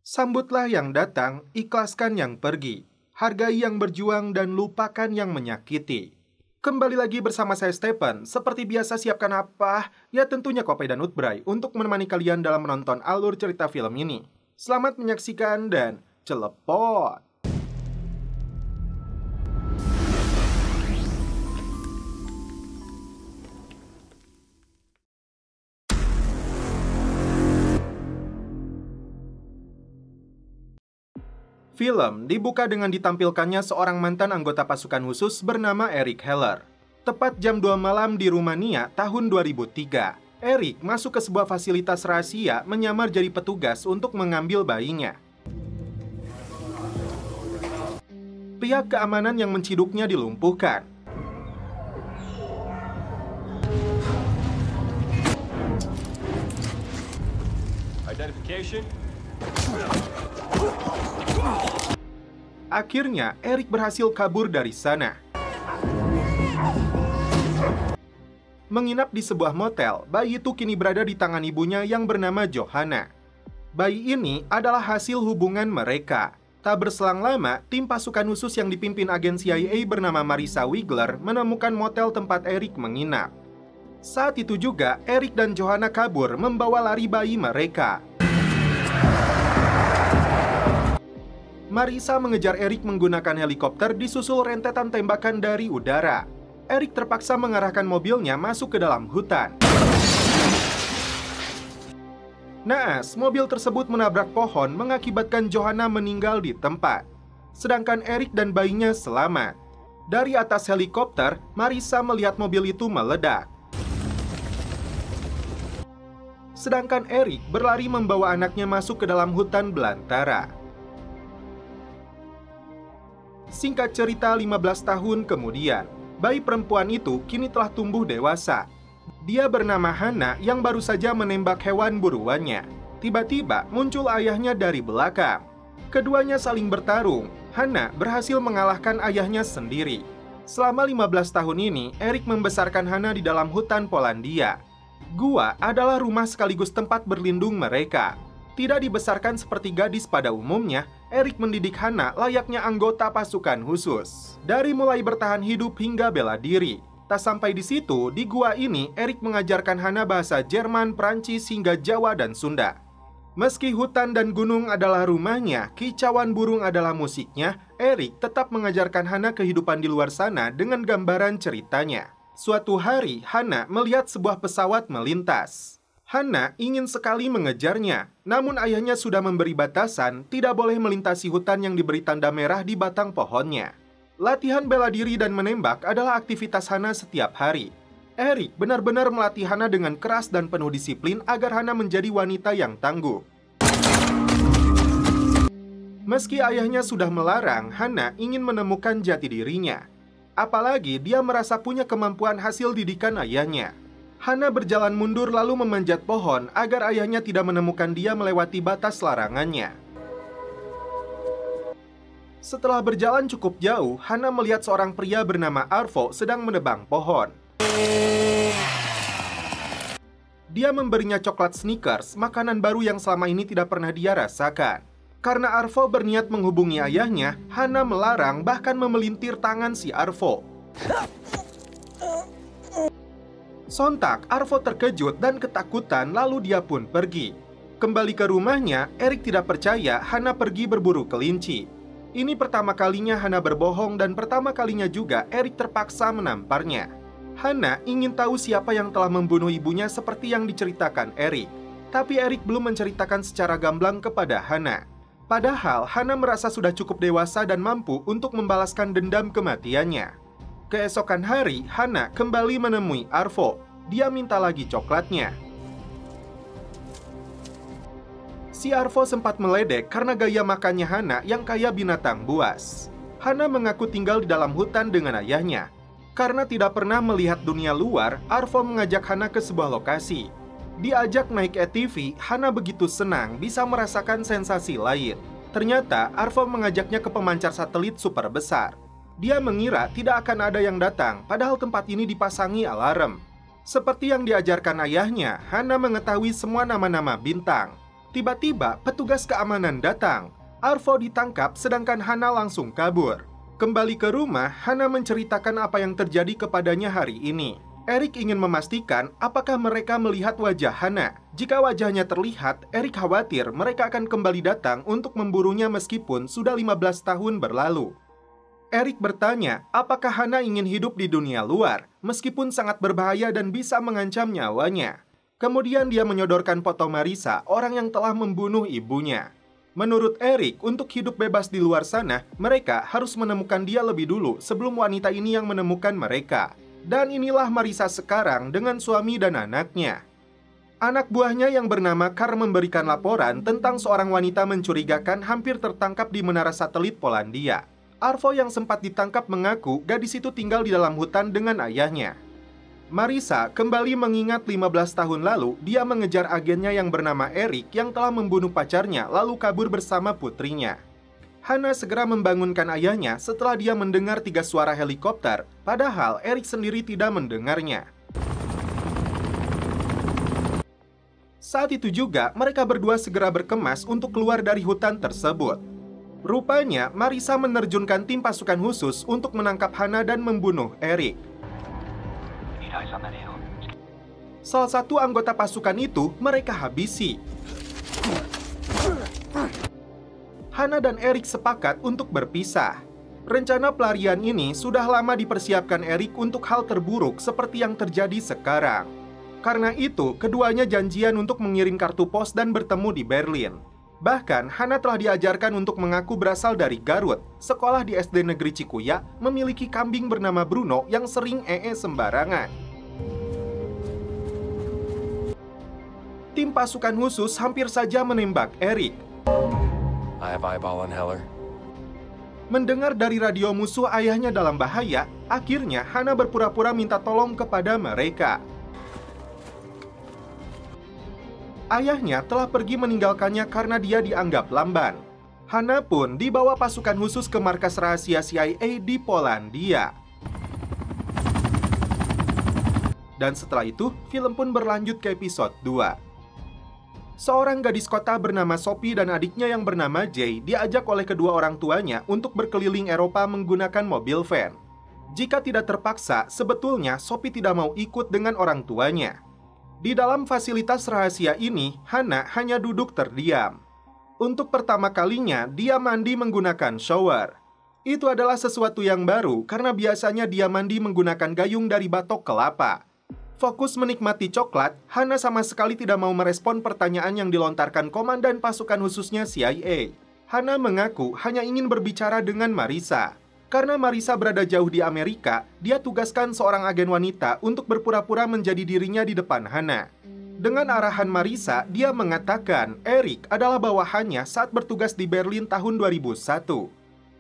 Sambutlah yang datang, ikhlaskan yang pergi. Hargai yang berjuang dan lupakan yang menyakiti. Kembali lagi bersama saya Stephen. Seperti biasa siapkan apa? Ya tentunya kopi dan utbray untuk menemani kalian dalam menonton alur cerita film ini. Selamat menyaksikan dan celepot! Film dibuka dengan ditampilkannya seorang mantan anggota pasukan khusus bernama Eric Heller. Tepat jam 2 malam di Rumania tahun 2003, Eric masuk ke sebuah fasilitas rahasia menyamar jadi petugas untuk mengambil bayinya. Pihak keamanan yang menciduknya dilumpuhkan. Identification. Akhirnya, Eric berhasil kabur dari sana. Menginap di sebuah motel, bayi itu kini berada di tangan ibunya yang bernama Johanna. Bayi ini adalah hasil hubungan mereka. Tak berselang lama, tim pasukan khusus yang dipimpin agen CIA bernama Marissa Wigler menemukan motel tempat Eric menginap. Saat itu juga, Eric dan Johanna kabur membawa lari bayi mereka. Marissa mengejar Eric menggunakan helikopter disusul rentetan tembakan dari udara. Eric terpaksa mengarahkan mobilnya masuk ke dalam hutan. Naas, mobil tersebut menabrak pohon mengakibatkan Johanna meninggal di tempat. Sedangkan Eric dan bayinya selamat. Dari atas helikopter, Marissa melihat mobil itu meledak. Sedangkan Eric berlari membawa anaknya masuk ke dalam hutan belantara. Singkat cerita, 15 tahun kemudian, bayi perempuan itu kini telah tumbuh dewasa. Dia bernama Hannah yang baru saja menembak hewan buruannya. Tiba-tiba muncul ayahnya dari belakang. Keduanya saling bertarung. Hannah berhasil mengalahkan ayahnya sendiri. Selama 15 tahun ini, Eric membesarkan Hannah di dalam hutan Polandia. Gua adalah rumah sekaligus tempat berlindung mereka. Tidak dibesarkan seperti gadis pada umumnya, Eric mendidik Hannah layaknya anggota pasukan khusus. Dari mulai bertahan hidup hingga bela diri. Tak sampai di situ, di gua ini Eric mengajarkan Hannah bahasa Jerman, Prancis, hingga Jawa dan Sunda. Meski hutan dan gunung adalah rumahnya, kicauan burung adalah musiknya, Eric tetap mengajarkan Hannah kehidupan di luar sana dengan gambaran ceritanya. Suatu hari, Hannah melihat sebuah pesawat melintas. Hannah ingin sekali mengejarnya, namun ayahnya sudah memberi batasan tidak boleh melintasi hutan yang diberi tanda merah di batang pohonnya. Latihan bela diri dan menembak adalah aktivitas Hannah setiap hari. Eric benar-benar melatih Hannah dengan keras dan penuh disiplin agar Hannah menjadi wanita yang tangguh. Meski ayahnya sudah melarang, Hannah ingin menemukan jati dirinya. Apalagi dia merasa punya kemampuan hasil didikan ayahnya. Hannah berjalan mundur lalu memanjat pohon agar ayahnya tidak menemukan dia melewati batas larangannya. Setelah berjalan cukup jauh, Hannah melihat seorang pria bernama Arvo sedang menebang pohon. Dia memberinya coklat Snickers, makanan baru yang selama ini tidak pernah dia rasakan. Karena Arvo berniat menghubungi ayahnya, Hannah melarang bahkan memelintir tangan si Arvo. Sontak, Arvo terkejut dan ketakutan lalu dia pun pergi. Kembali ke rumahnya, Eric tidak percaya Hannah pergi berburu kelinci. Ini pertama kalinya Hannah berbohong dan pertama kalinya juga Eric terpaksa menamparnya. Hannah ingin tahu siapa yang telah membunuh ibunya seperti yang diceritakan Eric. Tapi Eric belum menceritakan secara gamblang kepada Hannah. Padahal Hannah merasa sudah cukup dewasa dan mampu untuk membalaskan dendam kematiannya. Keesokan hari, Hannah kembali menemui Arvo. Dia minta lagi coklatnya. Si Arvo sempat meledek karena gaya makannya Hannah yang kaya binatang buas. Hannah mengaku tinggal di dalam hutan dengan ayahnya. Karena tidak pernah melihat dunia luar, Arvo mengajak Hannah ke sebuah lokasi. Diajak naik ATV, Hannah begitu senang bisa merasakan sensasi lain. Ternyata Arvo mengajaknya ke pemancar satelit super besar. Dia mengira tidak akan ada yang datang, padahal tempat ini dipasangi alarm. Seperti yang diajarkan ayahnya, Hannah mengetahui semua nama-nama bintang. Tiba-tiba petugas keamanan datang. Arvo ditangkap sedangkan Hana langsung kabur. Kembali ke rumah, Hana menceritakan apa yang terjadi kepadanya hari ini. Eric ingin memastikan apakah mereka melihat wajah Hana. Jika wajahnya terlihat, Eric khawatir mereka akan kembali datang untuk memburunya meskipun sudah 15 tahun berlalu. Eric bertanya apakah Hana ingin hidup di dunia luar, meskipun sangat berbahaya dan bisa mengancam nyawanya. Kemudian dia menyodorkan foto Marisa, orang yang telah membunuh ibunya. Menurut Eric, untuk hidup bebas di luar sana, mereka harus menemukan dia lebih dulu sebelum wanita ini yang menemukan mereka. Dan inilah Marisa sekarang dengan suami dan anaknya. Anak buahnya yang bernama Karl memberikan laporan tentang seorang wanita mencurigakan hampir tertangkap di menara satelit Polandia. Arvo yang sempat ditangkap mengaku gadis itu tinggal di dalam hutan dengan ayahnya. Marisa kembali mengingat 15 tahun lalu dia mengejar agennya yang bernama Eric yang telah membunuh pacarnya lalu kabur bersama putrinya. Hana segera membangunkan ayahnya setelah dia mendengar 3 suara helikopter, padahal Eric sendiri tidak mendengarnya. Saat itu juga, mereka berdua segera berkemas untuk keluar dari hutan tersebut. Rupanya, Marisa menerjunkan tim pasukan khusus untuk menangkap Hana dan membunuh Eric. Salah satu anggota pasukan itu mereka habisi. Hana dan Eric sepakat untuk berpisah. Rencana pelarian ini sudah lama dipersiapkan Eric untuk hal terburuk seperti yang terjadi sekarang. Karena itu, keduanya janjian untuk mengirim kartu pos dan bertemu di Berlin. Bahkan, Hana telah diajarkan untuk mengaku berasal dari Garut. Sekolah di SD Negeri Cikuya memiliki kambing bernama Bruno yang sering sembarangan. Tim pasukan khusus hampir saja menembak Eric. I have eyeball on Heller. Mendengar dari radio musuh ayahnya dalam bahaya, akhirnya Hana berpura-pura minta tolong kepada mereka. Ayahnya telah pergi meninggalkannya karena dia dianggap lamban. Hana pun dibawa pasukan khusus ke markas rahasia CIA di Polandia. Dan setelah itu, film pun berlanjut ke episode 2. Seorang gadis kota bernama Sophie dan adiknya yang bernama Jay diajak oleh kedua orang tuanya untuk berkeliling Eropa menggunakan mobil van. Jika tidak terpaksa, sebetulnya Sophie tidak mau ikut dengan orang tuanya. Di dalam fasilitas rahasia ini, Hana hanya duduk terdiam. Untuk pertama kalinya, dia mandi menggunakan shower. Itu adalah sesuatu yang baru karena biasanya dia mandi menggunakan gayung dari batok kelapa. Fokus menikmati coklat, Hana sama sekali tidak mau merespon pertanyaan yang dilontarkan komandan pasukan khususnya CIA. Hana mengaku hanya ingin berbicara dengan Marisa. Karena Marisa berada jauh di Amerika, dia tugaskan seorang agen wanita untuk berpura-pura menjadi dirinya di depan Hana. Dengan arahan Marisa, dia mengatakan Eric adalah bawahannya saat bertugas di Berlin tahun 2001.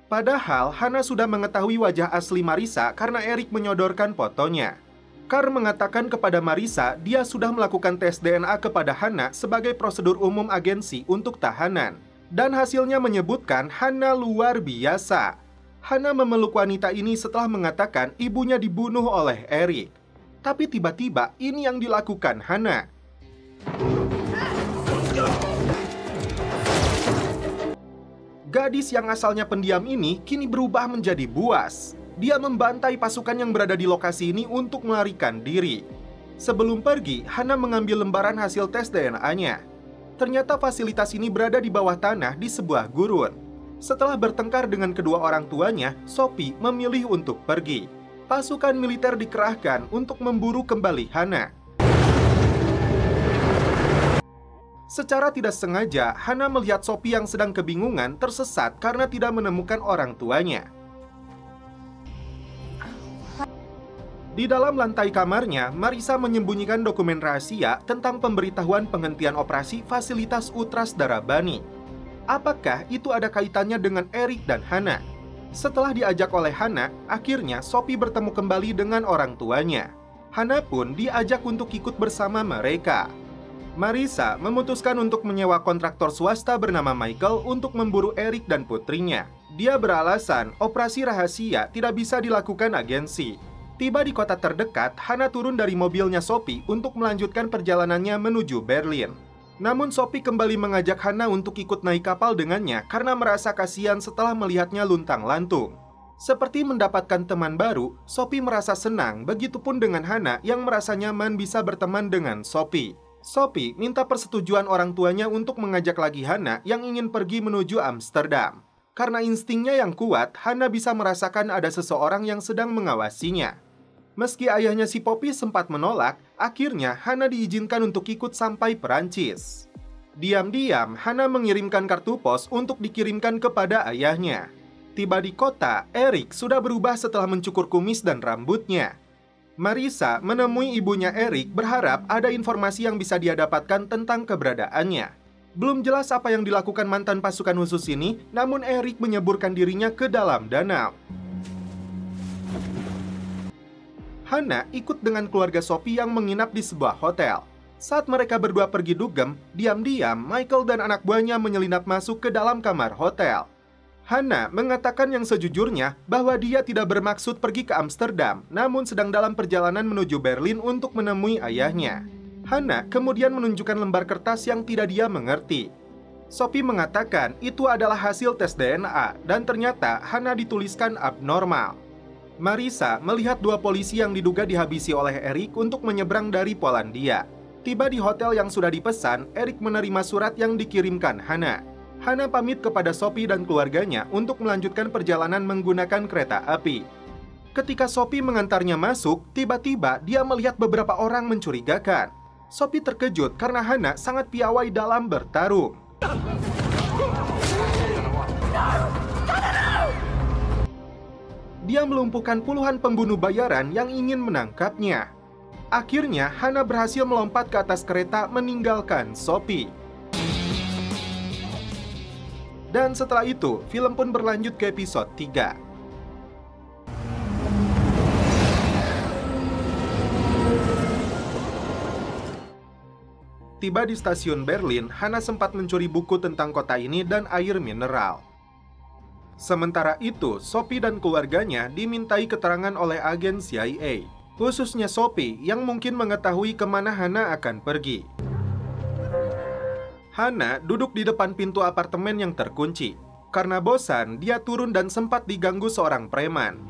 Padahal, Hana sudah mengetahui wajah asli Marisa karena Eric menyodorkan fotonya. Karl mengatakan kepada Marisa dia sudah melakukan tes DNA kepada Hana sebagai prosedur umum agensi untuk tahanan. Dan hasilnya menyebutkan Hana luar biasa. Hana memeluk wanita ini setelah mengatakan ibunya dibunuh oleh Eric. Tapi tiba-tiba ini yang dilakukan Hana. Gadis yang asalnya pendiam ini kini berubah menjadi buas. Dia membantai pasukan yang berada di lokasi ini untuk melarikan diri. Sebelum pergi, Hana mengambil lembaran hasil tes DNA-nya. Ternyata fasilitas ini berada di bawah tanah di sebuah gurun. Setelah bertengkar dengan kedua orang tuanya, Sophie memilih untuk pergi. Pasukan militer dikerahkan untuk memburu kembali Hana. Secara tidak sengaja, Hana melihat Sophie yang sedang kebingungan tersesat karena tidak menemukan orang tuanya. Di dalam lantai kamarnya, Marisa menyembunyikan dokumen rahasia tentang pemberitahuan penghentian operasi fasilitas Ultras Darabani. Apakah itu ada kaitannya dengan Eric dan Hana? Setelah diajak oleh Hana, akhirnya Sophie bertemu kembali dengan orang tuanya. Hana pun diajak untuk ikut bersama mereka. Marisa memutuskan untuk menyewa kontraktor swasta bernama Michael untuk memburu Eric dan putrinya. Dia beralasan operasi rahasia tidak bisa dilakukan agensi. Tiba di kota terdekat, Hana turun dari mobilnya Sophie untuk melanjutkan perjalanannya menuju Berlin. Namun Sophie kembali mengajak Hana untuk ikut naik kapal dengannya karena merasa kasihan setelah melihatnya luntang-lantung. Seperti mendapatkan teman baru, Sophie merasa senang, begitupun dengan Hana yang merasa nyaman bisa berteman dengan Sophie. Sophie minta persetujuan orang tuanya untuk mengajak lagi Hana yang ingin pergi menuju Amsterdam. Karena instingnya yang kuat, Hana bisa merasakan ada seseorang yang sedang mengawasinya. Meski ayahnya si Poppy sempat menolak, akhirnya Hana diizinkan untuk ikut sampai Perancis. Diam-diam, Hana mengirimkan kartu pos untuk dikirimkan kepada ayahnya. Tiba di kota, Eric sudah berubah setelah mencukur kumis dan rambutnya. Marissa menemui ibunya Eric berharap ada informasi yang bisa dia dapatkan tentang keberadaannya. Belum jelas apa yang dilakukan mantan pasukan khusus ini, namun Eric menyeburkan dirinya ke dalam danau. Hana ikut dengan keluarga Sophie yang menginap di sebuah hotel. Saat mereka berdua pergi dugem, diam-diam Michael dan anak buahnya menyelinap masuk ke dalam kamar hotel. Hana mengatakan yang sejujurnya bahwa dia tidak bermaksud pergi ke Amsterdam, namun sedang dalam perjalanan menuju Berlin untuk menemui ayahnya. Hana kemudian menunjukkan lembar kertas yang tidak dia mengerti. Sophie mengatakan itu adalah hasil tes DNA dan ternyata Hana dituliskan abnormal. Marissa melihat dua polisi yang diduga dihabisi oleh Eric untuk menyeberang dari Polandia. Tiba di hotel yang sudah dipesan, Eric menerima surat yang dikirimkan Hana. Hana pamit kepada Sophie dan keluarganya untuk melanjutkan perjalanan menggunakan kereta api. Ketika Sophie mengantarnya masuk, tiba-tiba dia melihat beberapa orang mencurigakan. Sophie terkejut karena Hana sangat piawai dalam bertarung. Dia melumpuhkan puluhan pembunuh bayaran yang ingin menangkapnya. Akhirnya, Hana berhasil melompat ke atas kereta meninggalkan Sophie. Dan setelah itu, film pun berlanjut ke episode 3. Tiba di stasiun Berlin, Hana sempat mencuri buku tentang kota ini dan air mineral. Sementara itu, Sophie dan keluarganya dimintai keterangan oleh agen CIA, khususnya Sophie yang mungkin mengetahui kemana Hana akan pergi. Hana duduk di depan pintu apartemen yang terkunci. Karena bosan, dia turun dan sempat diganggu seorang preman.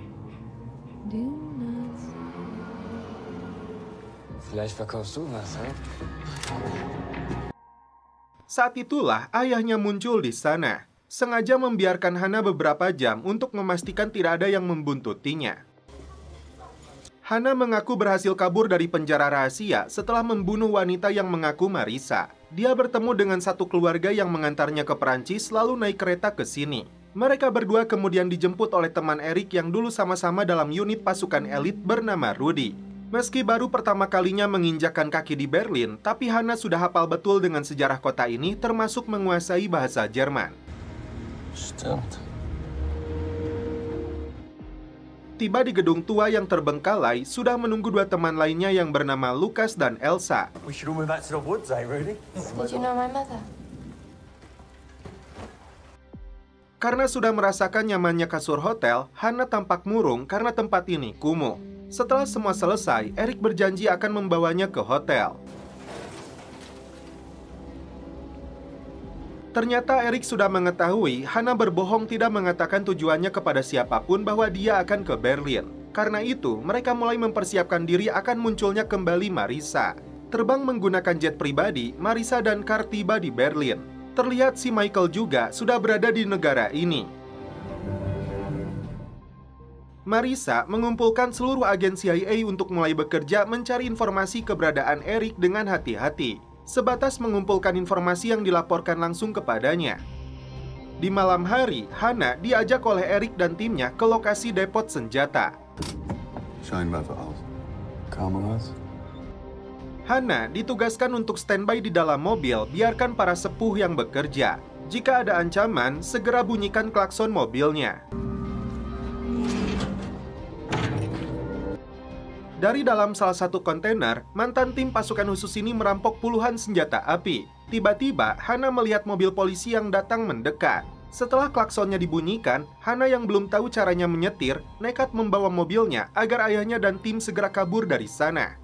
Saat itulah ayahnya muncul di sana, sengaja membiarkan Hana beberapa jam untuk memastikan tidak ada yang membuntutinya. Hana mengaku berhasil kabur dari penjara rahasia setelah membunuh wanita yang mengaku Marissa. Dia bertemu dengan satu keluarga yang mengantarnya ke Perancis lalu naik kereta ke sini. Mereka berdua kemudian dijemput oleh teman Eric yang dulu sama-sama dalam unit pasukan elit bernama Rudy. Meski baru pertama kalinya menginjakkan kaki di Berlin, tapi Hana sudah hafal betul dengan sejarah kota ini termasuk menguasai bahasa Jerman. Tiba di gedung tua yang terbengkalai, sudah menunggu dua teman lainnya yang bernama Lucas dan Elsa. We should all move back to the woods, Rudy? Did you know my mother? Karena sudah merasakan nyamannya kasur hotel, Hana tampak murung karena tempat ini kumuh. Setelah semua selesai, Eric berjanji akan membawanya ke hotel. Ternyata Eric sudah mengetahui Hana berbohong tidak mengatakan tujuannya kepada siapapun bahwa dia akan ke Berlin. Karena itu, mereka mulai mempersiapkan diri akan munculnya kembali Marissa. Terbang menggunakan jet pribadi, Marissa dan Carl tiba di Berlin. Terlihat si Michael juga sudah berada di negara ini. Marissa mengumpulkan seluruh agen CIA untuk mulai bekerja mencari informasi keberadaan Eric dengan hati-hati. Sebatas mengumpulkan informasi yang dilaporkan langsung kepadanya. Di malam hari, Hana diajak oleh Eric dan timnya ke lokasi depot senjata. Hana ditugaskan untuk standby di dalam mobil, biarkan para sepuh yang bekerja. Jika ada ancaman, segera bunyikan klakson mobilnya. Dari dalam salah satu kontainer, mantan tim pasukan khusus ini merampok puluhan senjata api. Tiba-tiba, Hana melihat mobil polisi yang datang mendekat. Setelah klaksonnya dibunyikan, Hana yang belum tahu caranya menyetir, nekat membawa mobilnya agar ayahnya dan tim segera kabur dari sana.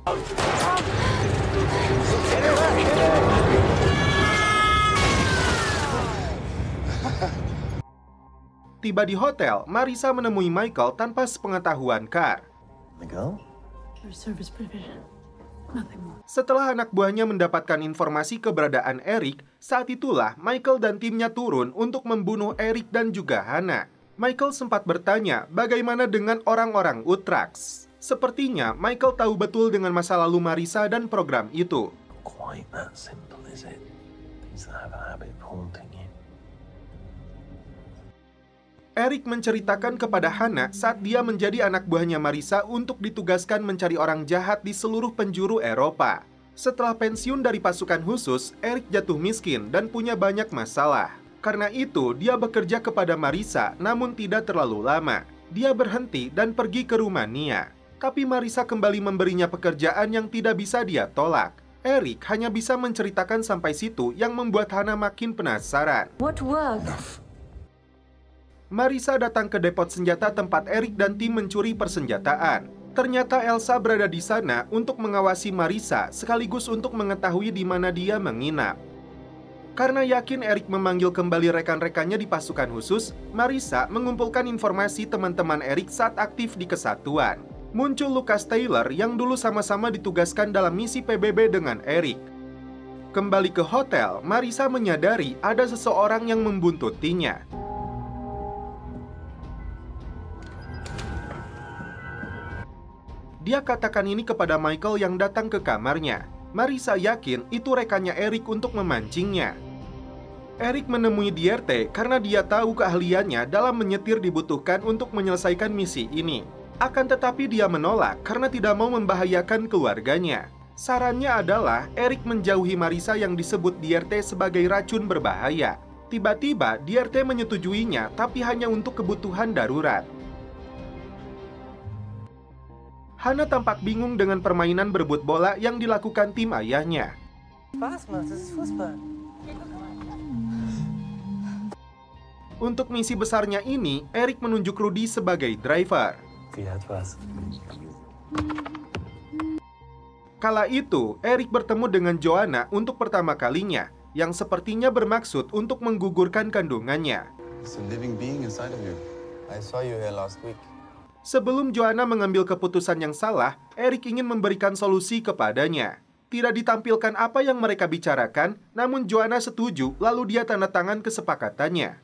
Tiba di hotel, Marisa menemui Michael tanpa sepengetahuan Carr. The girl? For service provision. Nothing more. Setelah anak buahnya mendapatkan informasi keberadaan Eric, saat itulah Michael dan timnya turun untuk membunuh Eric dan juga Hannah. Michael sempat bertanya bagaimana dengan orang-orang Utrax. Sepertinya Michael tahu betul dengan masa lalu Marisa dan program itu. Quite that simple, is it? Things that have a habit of haunting you. Eric menceritakan kepada Hannah saat dia menjadi anak buahnya Marisa untuk ditugaskan mencari orang jahat di seluruh penjuru Eropa. Setelah pensiun dari pasukan khusus, Eric jatuh miskin dan punya banyak masalah. Karena itu, dia bekerja kepada Marisa, namun tidak terlalu lama. Dia berhenti dan pergi ke Rumania. Tapi Marisa kembali memberinya pekerjaan yang tidak bisa dia tolak. Eric hanya bisa menceritakan sampai situ yang membuat Hannah makin penasaran. What work? Marisa datang ke depot senjata tempat Eric dan tim mencuri persenjataan. Ternyata Elsa berada di sana untuk mengawasi Marisa sekaligus untuk mengetahui di mana dia menginap. Karena yakin Eric memanggil kembali rekan-rekannya di pasukan khusus, Marisa mengumpulkan informasi teman-teman Eric saat aktif di kesatuan. Muncul Lucas Taylor yang dulu sama-sama ditugaskan dalam misi PBB dengan Eric. Kembali ke hotel, Marisa menyadari ada seseorang yang membuntutinya. Dia katakan ini kepada Michael yang datang ke kamarnya. Marisa yakin itu rekannya Eric untuk memancingnya. Eric menemui Dierte karena dia tahu keahliannya dalam menyetir dibutuhkan untuk menyelesaikan misi ini. Akan tetapi dia menolak karena tidak mau membahayakan keluarganya. Sarannya adalah Eric menjauhi Marisa yang disebut Dierte sebagai racun berbahaya. Tiba-tiba Dierte menyetujuinya tapi hanya untuk kebutuhan darurat. Hannah tampak bingung dengan permainan berebut bola yang dilakukan tim ayahnya. Untuk misi besarnya ini, Eric menunjuk Rudy sebagai driver. Kala itu, Eric bertemu dengan Joanna untuk pertama kalinya, yang sepertinya bermaksud untuk menggugurkan kandungannya. It's a living being inside of you. I saw you here last week. Sebelum Joanna mengambil keputusan yang salah, Eric ingin memberikan solusi kepadanya. Tidak ditampilkan apa yang mereka bicarakan, namun Joanna setuju, lalu dia tanda tangan kesepakatannya.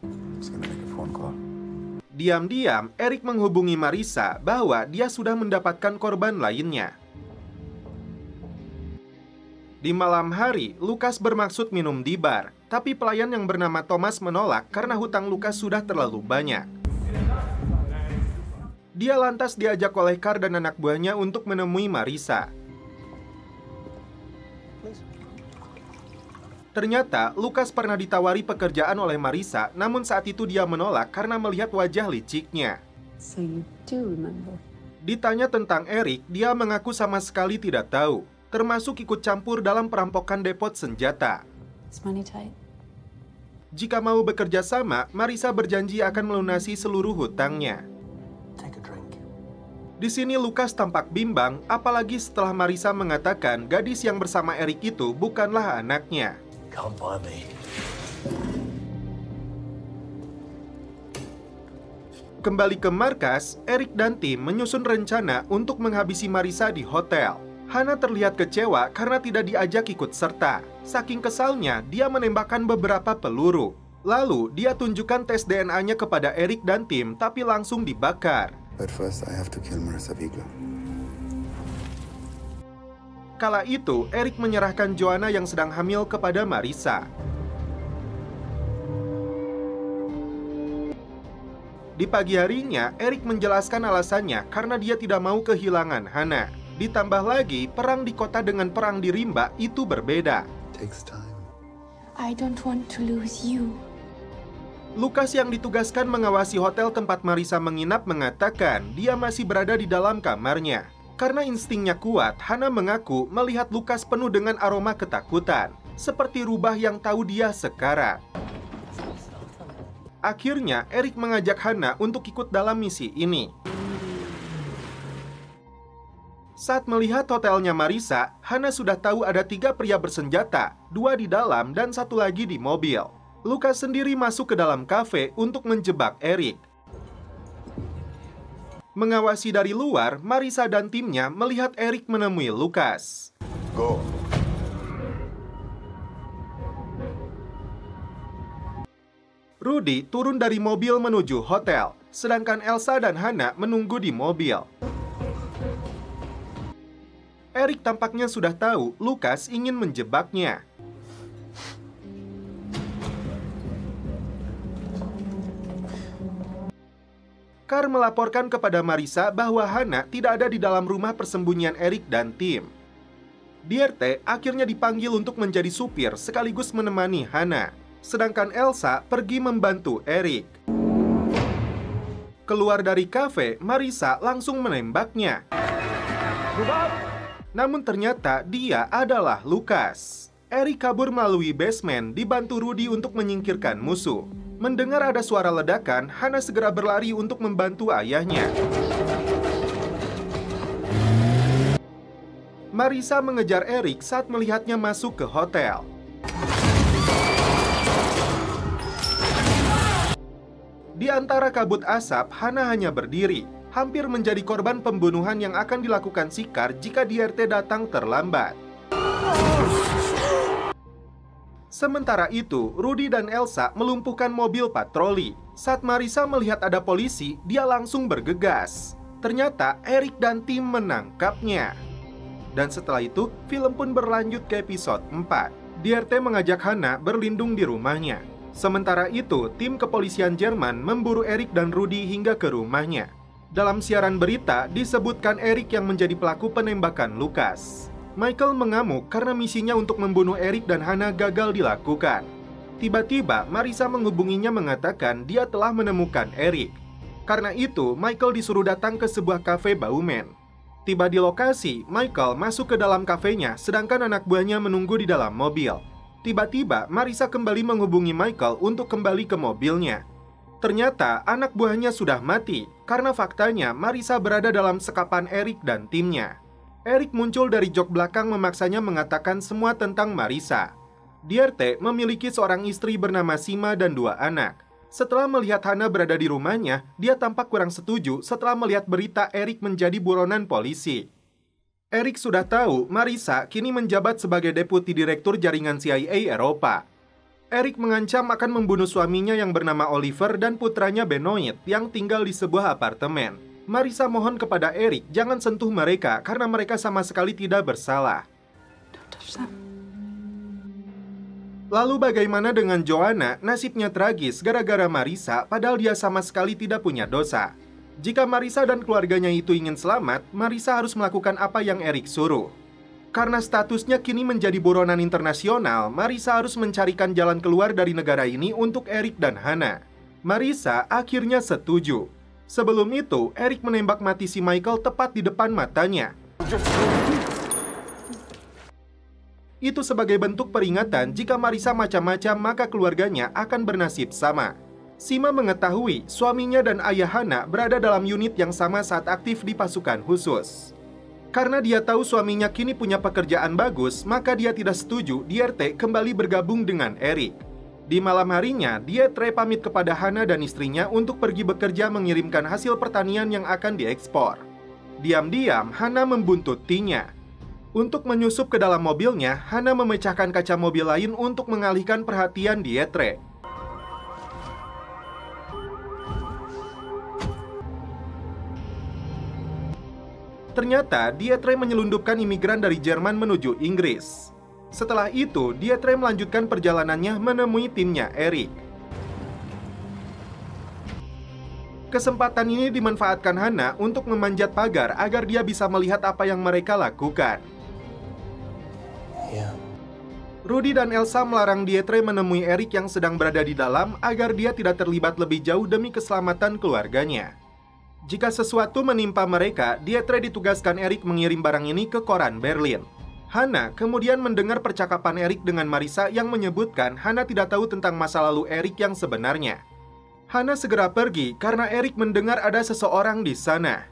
Diam-diam, Eric menghubungi Marisa bahwa dia sudah mendapatkan korban lainnya. Di malam hari, Lucas bermaksud minum di bar, tapi pelayan yang bernama Thomas menolak karena hutang Lucas sudah terlalu banyak. Dia lantas diajak oleh Carr dan anak buahnya untuk menemui Marisa. Ternyata, Lucas pernah ditawari pekerjaan oleh Marisa, namun saat itu dia menolak karena melihat wajah liciknya. So you do remember. Ditanya tentang Eric, dia mengaku sama sekali tidak tahu, termasuk ikut campur dalam perampokan depot senjata. Is money tight? Jika mau bekerja sama, Marisa berjanji akan melunasi seluruh hutangnya. Take a drink. Di sini Lucas tampak bimbang, apalagi setelah Marisa mengatakan gadis yang bersama Eric itu bukanlah anaknya. Can't buy me. Kembali ke markas, Eric dan tim menyusun rencana untuk menghabisi Marisa di hotel. Hannah terlihat kecewa karena tidak diajak ikut serta. Saking kesalnya, dia menembakkan beberapa peluru. Lalu, dia tunjukkan tes DNA-nya kepada Eric dan tim, tapi langsung dibakar. But first, I have to kill Marisa Vigla. Kala itu, Eric menyerahkan Joanna yang sedang hamil kepada Marisa. Di pagi harinya, Eric menjelaskan alasannya karena dia tidak mau kehilangan Hannah. Ditambah lagi, perang di kota dengan perang di rimba itu berbeda. Takes time. I don't want to lose you. Lucas yang ditugaskan mengawasi hotel tempat Marisa menginap mengatakan dia masih berada di dalam kamarnya. Karena instingnya kuat, Hannah mengaku melihat Lucas penuh dengan aroma ketakutan, seperti rubah yang tahu dia sekarat. Akhirnya, Eric mengajak Hannah untuk ikut dalam misi ini. Saat melihat hotelnya Marisa, Hannah sudah tahu ada 3 pria bersenjata, 2 di dalam dan 1 lagi di mobil. Lukas sendiri masuk ke dalam kafe untuk menjebak Eric. Mengawasi dari luar, Marissa dan timnya melihat Eric menemui Lukas. Go. Rudy turun dari mobil menuju hotel, sedangkan Elsa dan Hannah menunggu di mobil. Eric tampaknya sudah tahu Lukas ingin menjebaknya. Carr melaporkan kepada Marissa bahwa Hannah tidak ada di dalam rumah persembunyian Eric dan tim. Diertes akhirnya dipanggil untuk menjadi supir sekaligus menemani Hannah, sedangkan Elsa pergi membantu Eric. Keluar dari kafe, Marissa langsung menembaknya. Namun ternyata dia adalah Lukas. Eric kabur melalui basement dibantu Rudy untuk menyingkirkan musuh. Mendengar ada suara ledakan, Hannah segera berlari untuk membantu ayahnya. Marissa mengejar Eric saat melihatnya masuk ke hotel. Di antara kabut asap, Hannah hanya berdiri, hampir menjadi korban pembunuhan yang akan dilakukan si Carr jika Diertes datang terlambat. Sementara itu, Rudy dan Elsa melumpuhkan mobil patroli. Saat Marissa melihat ada polisi, dia langsung bergegas. Ternyata Eric dan tim menangkapnya. Dan setelah itu, film pun berlanjut ke episode 4. Diertes mengajak Hannah berlindung di rumahnya. Sementara itu, tim kepolisian Jerman memburu Eric dan Rudy hingga ke rumahnya. Dalam siaran berita, disebutkan Eric yang menjadi pelaku penembakan Lukas. Michael mengamuk karena misinya untuk membunuh Eric dan Hannah gagal dilakukan. Tiba-tiba, Marissa menghubunginya mengatakan dia telah menemukan Eric. Karena itu, Michael disuruh datang ke sebuah kafe baumen. Tiba di lokasi, Michael masuk ke dalam kafenya, sedangkan anak buahnya menunggu di dalam mobil. Tiba-tiba, Marissa kembali menghubungi Michael untuk kembali ke mobilnya. Ternyata, anak buahnya sudah mati, karena faktanya Marissa berada dalam sekapan Eric dan timnya. Eric muncul dari jok belakang memaksanya mengatakan semua tentang Marissa. Diertes memiliki seorang istri bernama Sima dan 2 anak. Setelah melihat Hannah berada di rumahnya, dia tampak kurang setuju setelah melihat berita Eric menjadi buronan polisi. Eric sudah tahu Marissa kini menjabat sebagai deputi direktur jaringan CIA Eropa. Eric mengancam akan membunuh suaminya yang bernama Oliver dan putranya Benoit yang tinggal di sebuah apartemen. Marissa mohon kepada Eric jangan sentuh mereka karena mereka sama sekali tidak bersalah. Lalu bagaimana dengan Joanna? Nasibnya tragis gara-gara Marissa padahal dia sama sekali tidak punya dosa. Jika Marissa dan keluarganya itu ingin selamat, Marissa harus melakukan apa yang Eric suruh. Karena statusnya kini menjadi buronan internasional, Marissa harus mencarikan jalan keluar dari negara ini untuk Eric dan Hannah. Marissa akhirnya setuju. Sebelum itu, Eric menembak mati si Michael tepat di depan matanya. Itu sebagai bentuk peringatan jika Marissa macam-macam maka keluarganya akan bernasib sama. Sima mengetahui suaminya dan ayah Hannah berada dalam unit yang sama saat aktif di pasukan khusus. Karena dia tahu suaminya kini punya pekerjaan bagus, maka dia tidak setuju Diertes kembali bergabung dengan Eric. Di malam harinya, Diertes pamit kepada Hannah dan istrinya untuk pergi bekerja mengirimkan hasil pertanian yang akan diekspor. Diam-diam, Hannah membuntutinya. Untuk menyusup ke dalam mobilnya, Hannah memecahkan kaca mobil lain untuk mengalihkan perhatian Diertes. Ternyata, Diertes menyelundupkan imigran dari Jerman menuju Inggris. Setelah itu, Diertes melanjutkan perjalanannya menemui timnya Eric. Kesempatan ini dimanfaatkan Hannah untuk memanjat pagar agar dia bisa melihat apa yang mereka lakukan. Yeah. Rudy dan Elsa melarang Diertes menemui Eric yang sedang berada di dalam agar dia tidak terlibat lebih jauh demi keselamatan keluarganya. Jika sesuatu menimpa mereka, Diertes ditugaskan Eric mengirim barang ini ke koran Berlin. Hannah kemudian mendengar percakapan Eric dengan Marissa yang menyebutkan Hannah tidak tahu tentang masa lalu Eric yang sebenarnya. Hannah segera pergi karena Eric mendengar ada seseorang di sana.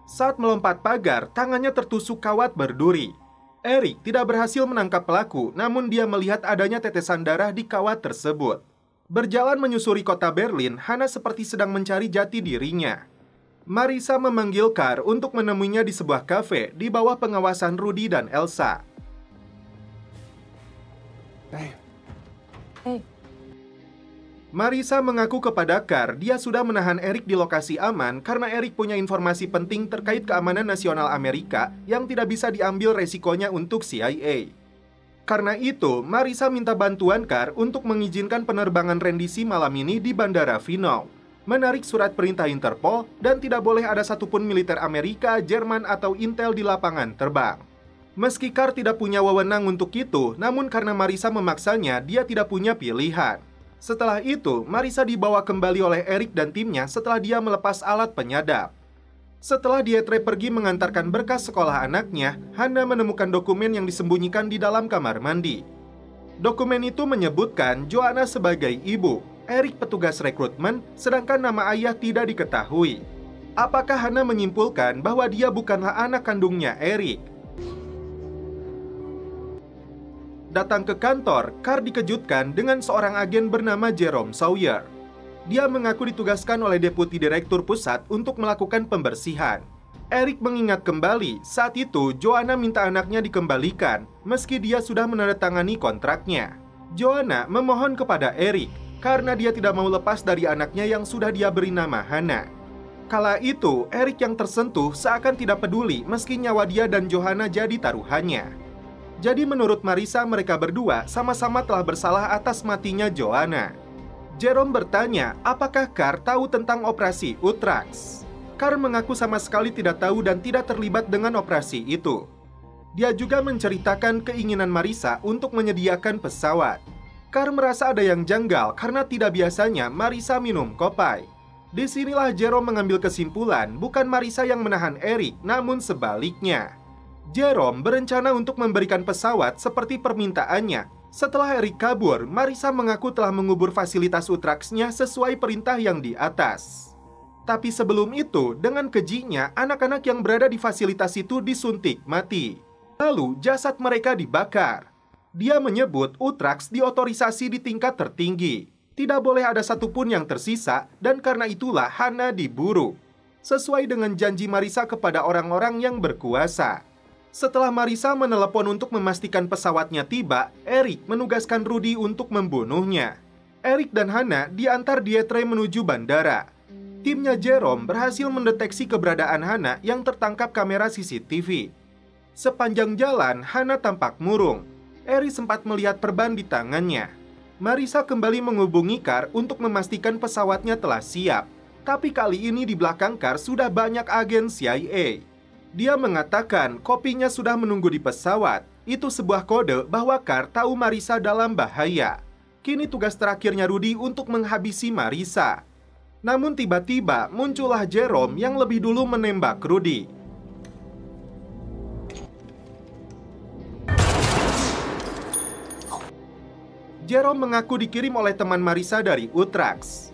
Saat melompat pagar, tangannya tertusuk kawat berduri. Eric tidak berhasil menangkap pelaku, namun dia melihat adanya tetesan darah di kawat tersebut. Berjalan menyusuri kota Berlin, Hannah seperti sedang mencari jati dirinya. Marisa memanggil Carr untuk menemuinya di sebuah kafe di bawah pengawasan Rudy dan Elsa. Hey. Hey. Marisa mengaku kepada Carr dia sudah menahan Eric di lokasi aman karena Eric punya informasi penting terkait keamanan nasional Amerika yang tidak bisa diambil resikonya untuk CIA. Karena itu, Marisa minta bantuan Carr untuk mengizinkan penerbangan rendisi malam ini di Bandara Vinau, menarik surat perintah Interpol, dan tidak boleh ada satupun militer Amerika, Jerman, atau Intel di lapangan terbang. Meski Carr tidak punya wewenang untuk itu, namun karena Marisa memaksanya, dia tidak punya pilihan. Setelah itu, Marisa dibawa kembali oleh Eric dan timnya setelah dia melepas alat penyadap. Setelah Dietre pergi mengantarkan berkas sekolah anaknya, Hannah menemukan dokumen yang disembunyikan di dalam kamar mandi. Dokumen itu menyebutkan Joanna sebagai ibu, Eric petugas rekrutmen, sedangkan nama ayah tidak diketahui. Apakah Hannah menyimpulkan bahwa dia bukanlah anak kandungnya Eric? Datang ke kantor, Carr dikejutkan dengan seorang agen bernama Jerome Sawyer. Dia mengaku ditugaskan oleh Deputi Direktur Pusat untuk melakukan pembersihan. Eric mengingat kembali, saat itu Joanna minta anaknya dikembalikan, meski dia sudah menandatangani kontraknya. Joanna memohon kepada Eric, karena dia tidak mau lepas dari anaknya yang sudah dia beri nama Hannah. Kala itu, Eric yang tersentuh seakan tidak peduli meski nyawa dia dan Joanna jadi taruhannya. Jadi menurut Marisa, mereka berdua sama-sama telah bersalah atas matinya Joanna. Jerome bertanya, apakah Carr tahu tentang operasi Utrax? Carr mengaku sama sekali tidak tahu dan tidak terlibat dengan operasi itu. Dia juga menceritakan keinginan Marisa untuk menyediakan pesawat. Carr merasa ada yang janggal karena tidak biasanya Marisa minum kopai. Disinilah Jerome mengambil kesimpulan, bukan Marisa yang menahan Eric, namun sebaliknya. Jerome berencana untuk memberikan pesawat seperti permintaannya. Setelah Eric kabur, Marisa mengaku telah mengubur fasilitas Utrax-nya sesuai perintah yang di atas. Tapi sebelum itu, dengan kejinya, anak-anak yang berada di fasilitas itu disuntik mati. Lalu, jasad mereka dibakar. Dia menyebut Utrax diotorisasi di tingkat tertinggi. Tidak boleh ada satupun yang tersisa, dan karena itulah Hannah diburu. Sesuai dengan janji Marisa kepada orang-orang yang berkuasa. Setelah Marisa menelepon untuk memastikan pesawatnya tiba, Eric menugaskan Rudy untuk membunuhnya. Eric dan Hannah diantar Dietre menuju bandara. Timnya Jerome berhasil mendeteksi keberadaan Hannah yang tertangkap kamera CCTV. Sepanjang jalan, Hannah tampak murung. Eric sempat melihat perban di tangannya. Marisa kembali menghubungi Carr untuk memastikan pesawatnya telah siap. Tapi kali ini di belakang Carr sudah banyak agen CIA. Dia mengatakan kopinya sudah menunggu di pesawat. Itu sebuah kode bahwa Carr tahu Marisa dalam bahaya. Kini tugas terakhirnya Rudy untuk menghabisi Marisa. Namun tiba-tiba muncullah Jerome yang lebih dulu menembak Rudy. Jerome mengaku dikirim oleh teman Marisa dari Utrax.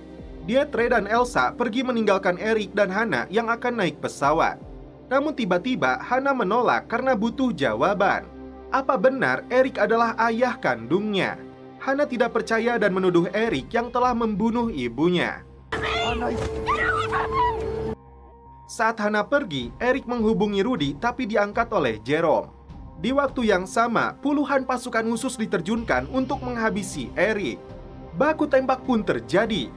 Dietre dan Elsa pergi meninggalkan Eric dan Hannah yang akan naik pesawat. Namun tiba-tiba Hannah menolak karena butuh jawaban. Apa benar Eric adalah ayah kandungnya? Hannah tidak percaya dan menuduh Eric yang telah membunuh ibunya. Saat Hannah pergi, Eric menghubungi Rudy tapi diangkat oleh Jerome. Di waktu yang sama, puluhan pasukan khusus diterjunkan untuk menghabisi Eric. Baku tembak pun terjadi.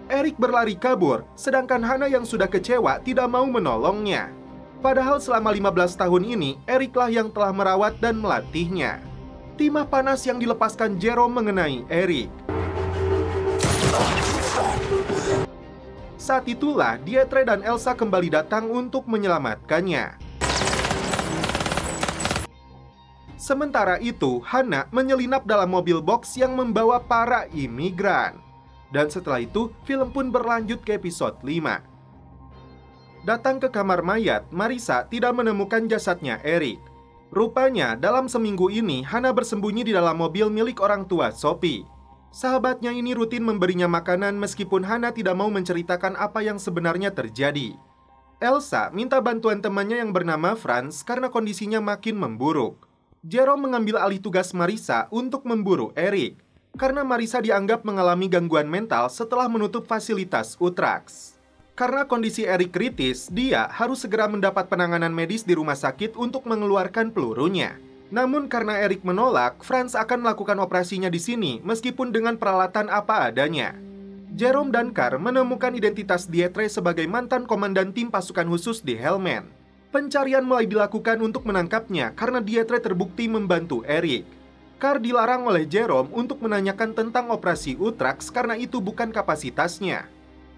Eric berlari kabur, sedangkan Hannah yang sudah kecewa tidak mau menolongnya. Padahal selama 15 tahun ini, Eric-lah yang telah merawat dan melatihnya. Timah panas yang dilepaskan Jerome mengenai Eric. Saat itulah, Dietre dan Elsa kembali datang untuk menyelamatkannya. Sementara itu, Hannah menyelinap dalam mobil box yang membawa para imigran. Dan setelah itu, film pun berlanjut ke episode 5. Datang ke kamar mayat, Marisa tidak menemukan jasadnya Eric. Rupanya, dalam seminggu ini, Hannah bersembunyi di dalam mobil milik orang tua Sophie. Sahabatnya ini rutin memberinya makanan meskipun Hannah tidak mau menceritakan apa yang sebenarnya terjadi. Elsa minta bantuan temannya yang bernama Franz karena kondisinya makin memburuk. Jerome mengambil alih tugas Marissa untuk memburu Eric, karena Marissa dianggap mengalami gangguan mental setelah menutup fasilitas Utrax. Karena kondisi Eric kritis, dia harus segera mendapat penanganan medis di rumah sakit untuk mengeluarkan pelurunya. Namun karena Eric menolak, Franz akan melakukan operasinya di sini meskipun dengan peralatan apa adanya. Jerome dan Carr menemukan identitas Dietre sebagai mantan komandan tim pasukan khusus di Hellman. Pencarian mulai dilakukan untuk menangkapnya karena Dietre terbukti membantu Eric. Carr dilarang oleh Jerome untuk menanyakan tentang operasi Utrax karena itu bukan kapasitasnya.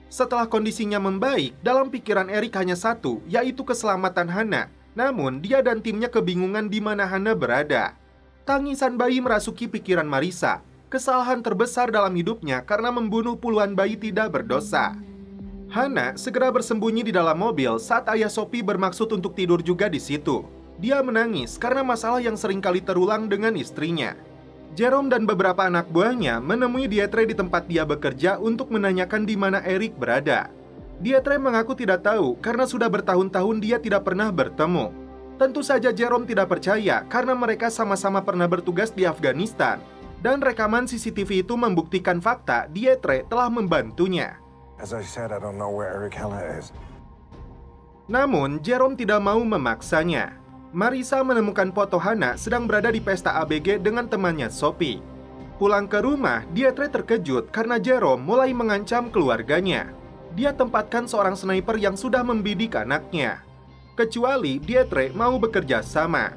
Setelah kondisinya membaik, dalam pikiran Eric hanya satu, yaitu keselamatan Hana. Namun, dia dan timnya kebingungan di mana Hana berada. Tangisan bayi merasuki pikiran Marissa. Kesalahan terbesar dalam hidupnya karena membunuh puluhan bayi tidak berdosa. Hana segera bersembunyi di dalam mobil saat ayah Sophie bermaksud untuk tidur juga di situ. Dia menangis karena masalah yang sering kali terulang dengan istrinya. Jerome dan beberapa anak buahnya menemui Dietre di tempat dia bekerja untuk menanyakan di mana Eric berada. Dietre mengaku tidak tahu karena sudah bertahun-tahun dia tidak pernah bertemu. Tentu saja Jerome tidak percaya karena mereka sama-sama pernah bertugas di Afghanistan. Dan rekaman CCTV itu membuktikan fakta Dietre telah membantunya. As I said, I don't know where Eric Heller is. Namun, Jerome tidak mau memaksanya. Marissa menemukan foto Hana sedang berada di pesta ABG dengan temannya Sophie. Pulang ke rumah, Dietre terkejut karena Jerome mulai mengancam keluarganya. Dia tempatkan seorang sniper yang sudah membidik anaknya. Kecuali Dietre mau bekerja sama.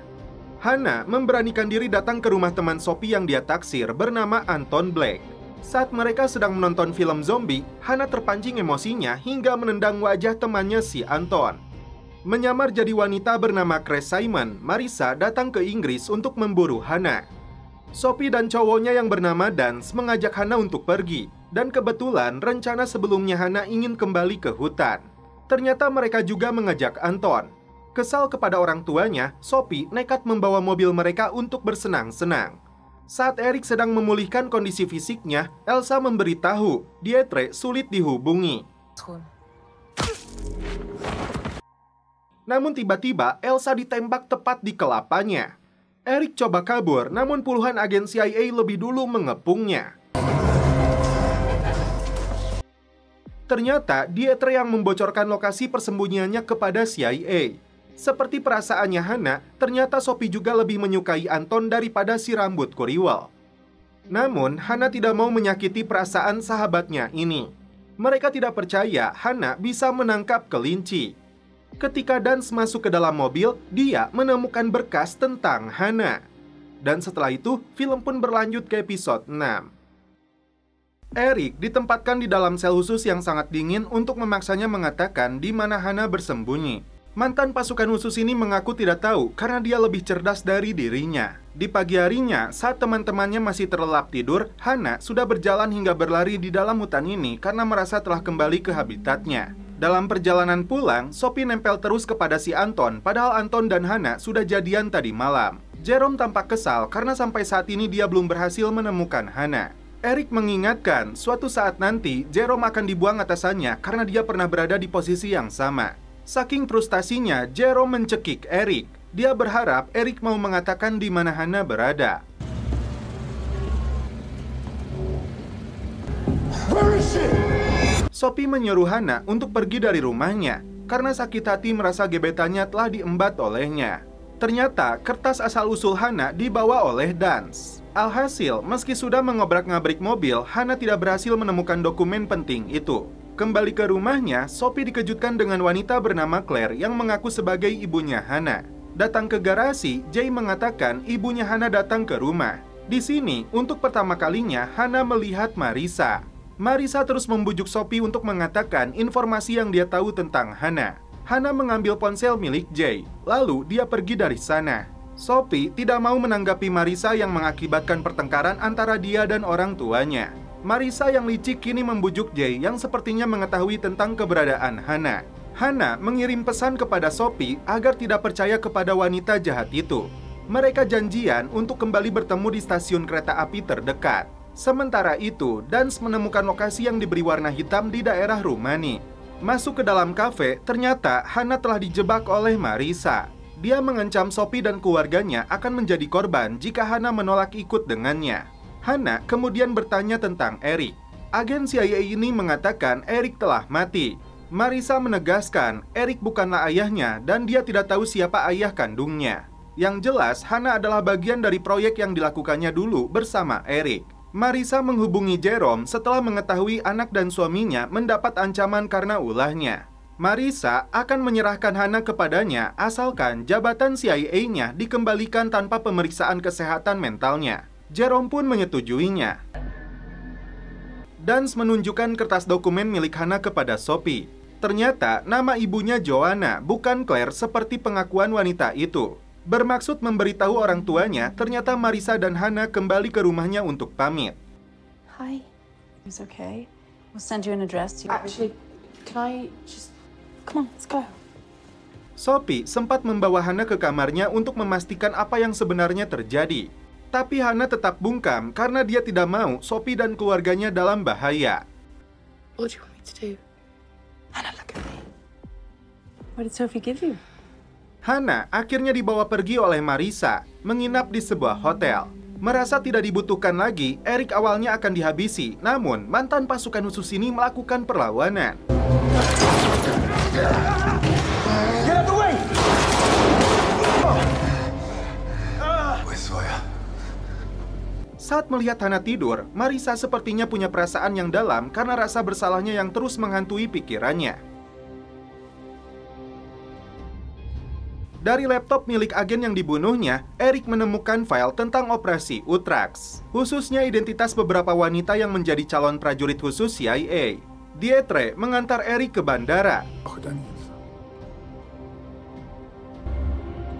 Hana memberanikan diri datang ke rumah teman Sophie yang dia taksir bernama Anton Black. Saat mereka sedang menonton film zombie, Hana terpancing emosinya hingga menendang wajah temannya si Anton. Menyamar jadi wanita bernama Chris Simon, Marissa datang ke Inggris untuk memburu Hana. Sophie dan cowoknya yang bernama Dance mengajak Hana untuk pergi. Dan kebetulan rencana sebelumnya Hana ingin kembali ke hutan. Ternyata mereka juga mengajak Anton. Kesal kepada orang tuanya, Sophie nekat membawa mobil mereka untuk bersenang-senang. Saat Eric sedang memulihkan kondisi fisiknya, Elsa memberitahu Dietre sulit dihubungi. Namun tiba-tiba Elsa ditembak tepat di kelapanya. Eric coba kabur, namun puluhan agen CIA lebih dulu mengepungnya. Ternyata Dietre yang membocorkan lokasi persembunyiannya kepada CIA. Seperti perasaannya Hana, ternyata Sophie juga lebih menyukai Anton daripada si rambut kuriwal. Namun, Hana tidak mau menyakiti perasaan sahabatnya ini. Mereka tidak percaya Hana bisa menangkap kelinci. Ketika Dance masuk ke dalam mobil, dia menemukan berkas tentang Hana. Dan setelah itu, film pun berlanjut ke episode 6. Eric ditempatkan di dalam sel khusus yang sangat dingin untuk memaksanya mengatakan di mana Hana bersembunyi. Mantan pasukan khusus ini mengaku tidak tahu karena dia lebih cerdas dari dirinya. Di pagi harinya, saat teman-temannya masih terlelap tidur, Hana sudah berjalan hingga berlari di dalam hutan ini karena merasa telah kembali ke habitatnya. Dalam perjalanan pulang, Sophie nempel terus kepada si Anton, padahal Anton dan Hana sudah jadian tadi malam. Jerome tampak kesal karena sampai saat ini dia belum berhasil menemukan Hana. Eric mengingatkan, suatu saat nanti Jerome akan dibuang atasannya karena dia pernah berada di posisi yang sama. Saking frustasinya, Jerome mencekik Eric. Dia berharap Eric mau mengatakan di mana Hana berada. Sophie menyuruh Hana untuk pergi dari rumahnya karena sakit hati merasa gebetannya telah diembat olehnya. Ternyata kertas asal-usul Hana dibawa oleh Dance. Alhasil, meski sudah mengobrak-ngabrik mobil, Hana tidak berhasil menemukan dokumen penting itu. Kembali ke rumahnya, Sophie dikejutkan dengan wanita bernama Claire yang mengaku sebagai ibunya Hana. Datang ke garasi, Jay mengatakan ibunya Hana datang ke rumah. Di sini, untuk pertama kalinya, Hana melihat Marissa. Marissa terus membujuk Sophie untuk mengatakan informasi yang dia tahu tentang Hana. Hana mengambil ponsel milik Jay, lalu dia pergi dari sana. Sophie tidak mau menanggapi Marissa yang mengakibatkan pertengkaran antara dia dan orang tuanya. Marissa yang licik kini membujuk Jay yang sepertinya mengetahui tentang keberadaan Hana. Hana mengirim pesan kepada Sophie agar tidak percaya kepada wanita jahat itu. Mereka janjian untuk kembali bertemu di stasiun kereta api terdekat. Sementara itu, Dance menemukan lokasi yang diberi warna hitam di daerah Rumani. Masuk ke dalam kafe, ternyata Hana telah dijebak oleh Marissa. Dia mengancam Sophie dan keluarganya akan menjadi korban jika Hana menolak ikut dengannya. Hana kemudian bertanya tentang Eric. Agen CIA ini mengatakan Eric telah mati. Marisa menegaskan Eric bukanlah ayahnya dan dia tidak tahu siapa ayah kandungnya. Yang jelas, Hana adalah bagian dari proyek yang dilakukannya dulu bersama Eric. Marisa menghubungi Jerome setelah mengetahui anak dan suaminya mendapat ancaman karena ulahnya. Marisa akan menyerahkan Hana kepadanya asalkan jabatan CIA-nya dikembalikan tanpa pemeriksaan kesehatan mentalnya. Jerome pun menyetujuinya. Dance menunjukkan kertas dokumen milik Hana kepada Sophie. Ternyata nama ibunya Joanna, bukan Claire seperti pengakuan wanita itu. Bermaksud memberitahu orang tuanya, ternyata Marisa dan Hana kembali ke rumahnya untuk pamit. Hi. It's okay. We'll send you an address to Actually, can I just... Come on, let's go. Sophie sempat membawa Hana ke kamarnya untuk memastikan apa yang sebenarnya terjadi. Tapi Hana tetap bungkam karena dia tidak mau Sophie dan keluarganya dalam bahaya. What do you want me to do? Hannah, look at me. What did Sophie give you? Hana akhirnya dibawa pergi oleh Marisa, menginap di sebuah hotel. Merasa tidak dibutuhkan lagi, Eric awalnya akan dihabisi. Namun, mantan pasukan khusus ini melakukan perlawanan. Get out the way! Where's Zoya? Saat melihat Hana tidur, Marisa sepertinya punya perasaan yang dalam karena rasa bersalahnya yang terus menghantui pikirannya. Dari laptop milik agen yang dibunuhnya, Eric menemukan file tentang operasi Utrax, khususnya identitas beberapa wanita yang menjadi calon prajurit khusus CIA. Dietre mengantar Eric ke bandara.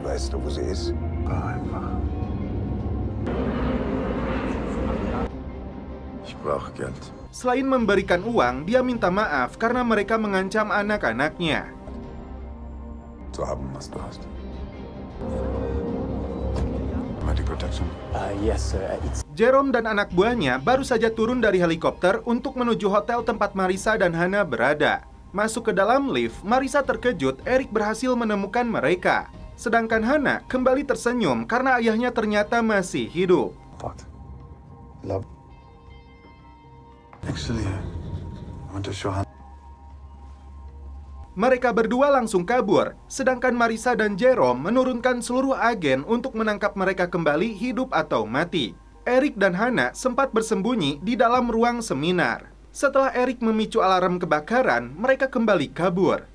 Weißt du, wo sie ist? Einfach. Ich brauche Geld. Selain memberikan uang, dia minta maaf karena mereka mengancam anak-anaknya. Zu haben, was du hast. Medic protection. Yes, sir. Jerome dan anak buahnya baru saja turun dari helikopter untuk menuju hotel tempat Marisa dan Hana berada. Masuk ke dalam lift, Marisa terkejut Eric berhasil menemukan mereka. Sedangkan Hana kembali tersenyum karena ayahnya ternyata masih hidup. What? Love. Actually, I want to show her. Mereka berdua langsung kabur, sedangkan Marisa dan Jerome menurunkan seluruh agen untuk menangkap mereka kembali hidup atau mati. Eric dan Hana sempat bersembunyi di dalam ruang seminar. Setelah Eric memicu alarm kebakaran, mereka kembali kabur.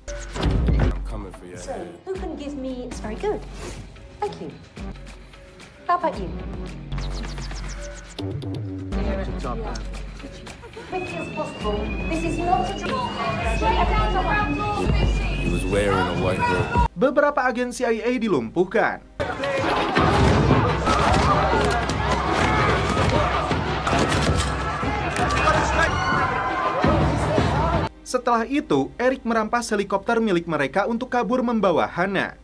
So, who can give me... It's very good. Thank you. How about you? Quickly as possible. This is not a drill. He was wearing a white robe. Beberapa agen CIA dilumpuhkan. Setelah itu, Eric merampas helikopter milik mereka untuk kabur membawa Hana.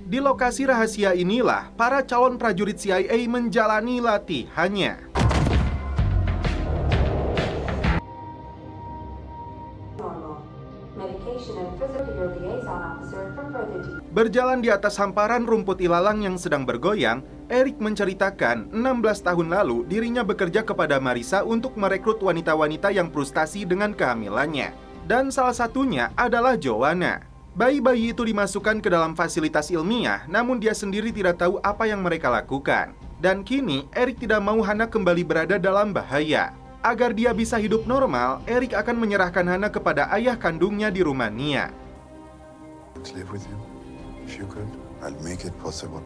Di lokasi rahasia inilah, para calon prajurit CIA menjalani latihannya. Berjalan di atas hamparan rumput ilalang yang sedang bergoyang, Eric menceritakan 16 tahun lalu dirinya bekerja kepada Marisa untuk merekrut wanita-wanita yang frustasi dengan kehamilannya. Dan salah satunya adalah Joanna. Bayi-bayi itu dimasukkan ke dalam fasilitas ilmiah, namun dia sendiri tidak tahu apa yang mereka lakukan. Dan kini, Eric tidak mau Hana kembali berada dalam bahaya. Agar dia bisa hidup normal, Eric akan menyerahkan Hana kepada ayah kandungnya di Rumania. Live with you. If you could, I'll make it possible.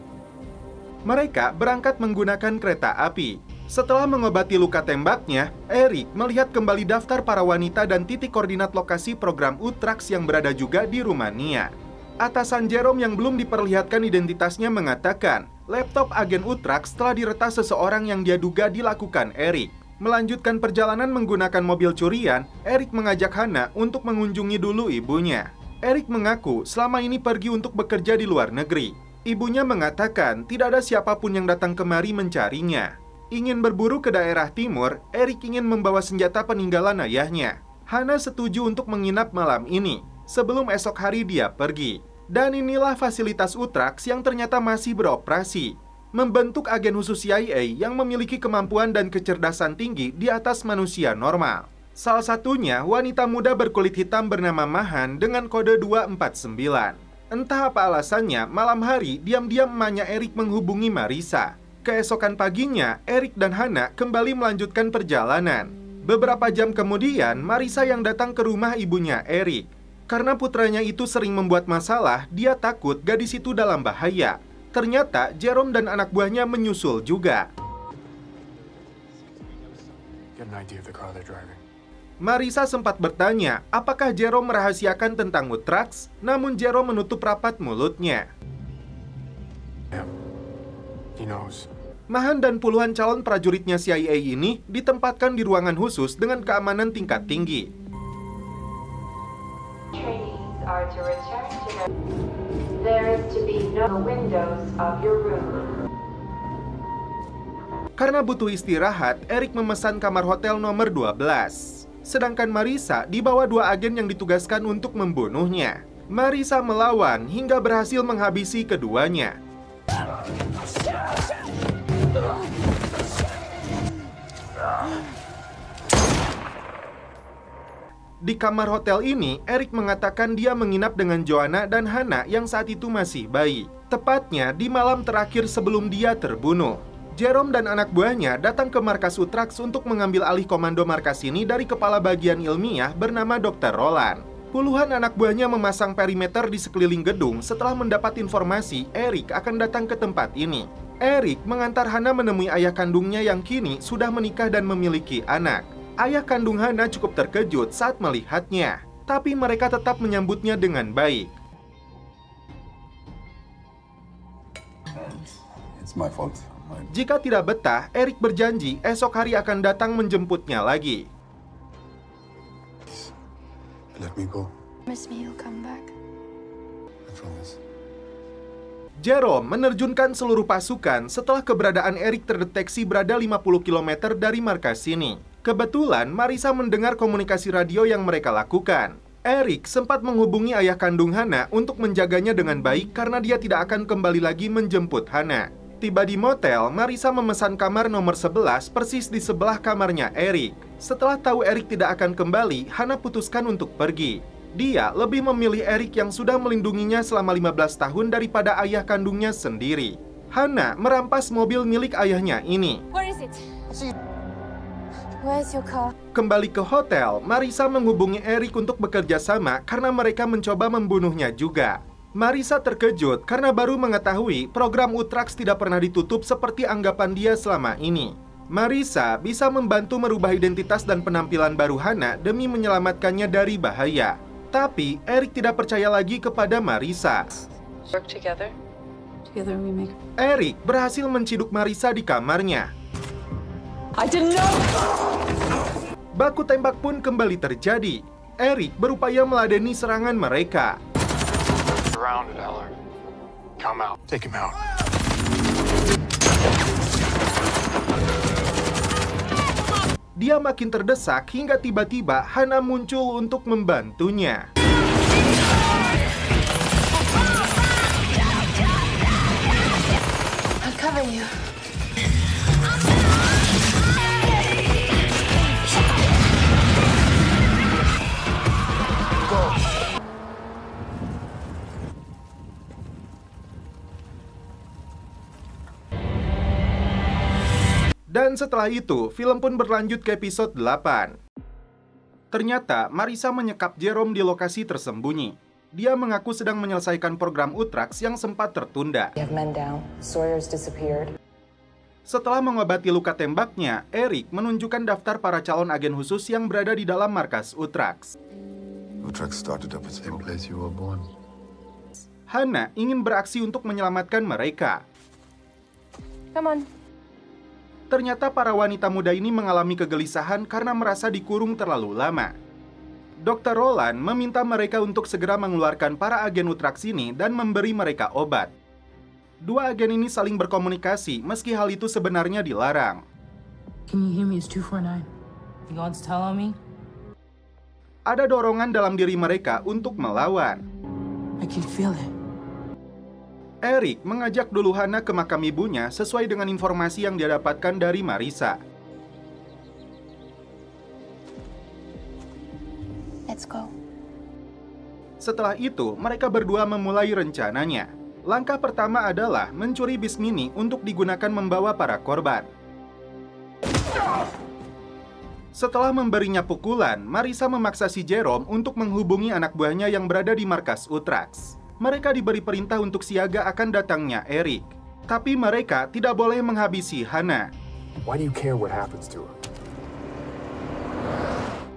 Mereka berangkat menggunakan kereta api. Setelah mengobati luka tembaknya, Eric melihat kembali daftar para wanita dan titik koordinat lokasi program Utrax yang berada juga di Rumania. Atasan Jerome yang belum diperlihatkan identitasnya mengatakan, laptop agen Utrax telah diretas seseorang yang dia duga dilakukan Eric. Melanjutkan perjalanan menggunakan mobil curian, Eric mengajak Hana untuk mengunjungi dulu ibunya. Eric mengaku selama ini pergi untuk bekerja di luar negeri. Ibunya mengatakan tidak ada siapapun yang datang kemari mencarinya. Ingin berburu ke daerah timur, Eric ingin membawa senjata peninggalan ayahnya. Hana setuju untuk menginap malam ini, sebelum esok hari dia pergi. Dan inilah fasilitas Utrax yang ternyata masih beroperasi. Membentuk agen khusus CIA yang memiliki kemampuan dan kecerdasan tinggi di atas manusia normal. Salah satunya wanita muda berkulit hitam bernama Mahan dengan kode 249. Entah apa alasannya, malam hari diam-diam emaknya Eric menghubungi Marisa. Keesokan paginya, Eric dan Hana kembali melanjutkan perjalanan. Beberapa jam kemudian, Marisa yang datang ke rumah ibunya Eric. Karena putranya itu sering membuat masalah, dia takut gadis itu dalam bahaya. Ternyata Jerome dan anak buahnya menyusul juga. Marisa sempat bertanya apakah Jerome merahasiakan tentang Utrax, namun Jerome menutup rapat mulutnya. Mahan dan puluhan calon prajuritnya CIA ini ditempatkan di ruangan khusus dengan keamanan tingkat tinggi. Karena butuh istirahat, Eric memesan kamar hotel nomor 12. Sedangkan Marisa dibawa dua agen yang ditugaskan untuk membunuhnya. Marisa melawan hingga berhasil menghabisi keduanya. Di kamar hotel ini, Eric mengatakan dia menginap dengan Joanna dan Hana yang saat itu masih bayi. Tepatnya di malam terakhir sebelum dia terbunuh. Jerome dan anak buahnya datang ke markas Utrax untuk mengambil alih komando markas ini dari kepala bagian ilmiah bernama Dr. Roland. Puluhan anak buahnya memasang perimeter di sekeliling gedung setelah mendapat informasi Eric akan datang ke tempat ini. Eric mengantar Hana menemui ayah kandungnya yang kini sudah menikah dan memiliki anak. Ayah kandung Hana cukup terkejut saat melihatnya, tapi mereka tetap menyambutnya dengan baik. It's my fault. Jika tidak betah, Eric berjanji esok hari akan datang menjemputnya lagi. Let me go. Promise me you'll come back. I promise. Jerome menerjunkan seluruh pasukan setelah keberadaan Eric terdeteksi berada 50 km dari markas ini. Kebetulan Marisa mendengar komunikasi radio yang mereka lakukan. Eric sempat menghubungi ayah kandung Hana untuk menjaganya dengan baik karena dia tidak akan kembali lagi menjemput Hana. Tiba di motel, Marisa memesan kamar nomor 11 persis di sebelah kamarnya Eric. Setelah tahu Eric tidak akan kembali, Hana putuskan untuk pergi. Dia lebih memilih Eric yang sudah melindunginya selama 15 tahun daripada ayah kandungnya sendiri. Hana merampas mobil milik ayahnya ini. Where is it? Where's your car? Kembali ke hotel, Marisa menghubungi Eric untuk bekerja sama karena mereka mencoba membunuhnya juga. Marisa terkejut karena baru mengetahui program Utrax tidak pernah ditutup seperti anggapan dia selama ini. Marisa bisa membantu merubah identitas dan penampilan baru Hana demi menyelamatkannya dari bahaya. Tapi Eric tidak percaya lagi kepada Marisa. Work together. Together we make. Eric berhasil menciduk Marisa di kamarnya. I didn't know. Baku tembak pun kembali terjadi. Eric berupaya meladeni serangan mereka. Surrounded, Eller. Come out. Take him out. Dia makin terdesak hingga tiba-tiba Hana muncul untuk membantunya. I'll cover you. Dan setelah itu, film pun berlanjut ke episode 8. Ternyata, Marisa menyekap Jerome di lokasi tersembunyi. Dia mengaku sedang menyelesaikan program Utrax yang sempat tertunda. Setelah mengobati luka tembaknya, Eric menunjukkan daftar para calon agen khusus yang berada di dalam markas Utrax. Utrax started up at the same place you were born. Hana ingin beraksi untuk menyelamatkan mereka. Come on. Ternyata para wanita muda ini mengalami kegelisahan karena merasa dikurung terlalu lama. Dr. Roland meminta mereka untuk segera mengeluarkan para agen Utrax ini dan memberi mereka obat. Dua agen ini saling berkomunikasi meski hal itu sebenarnya dilarang. Can you hear me? It's 249. You want to tell on me? Ada dorongan dalam diri mereka untuk melawan. I can feel it. Eric mengajak dulu Hana ke makam ibunya sesuai dengan informasi yang dia dapatkan dari Marissa. Let's go. Setelah itu, mereka berdua memulai rencananya. Langkah pertama adalah mencuri bis mini untuk digunakan membawa para korban. Setelah memberinya pukulan, Marissa memaksa si Jerome untuk menghubungi anak buahnya yang berada di markas Utrax. Mereka diberi perintah untuk siaga akan datangnya Eric. Tapi mereka tidak boleh menghabisi Hana. Why do you care what happens to her?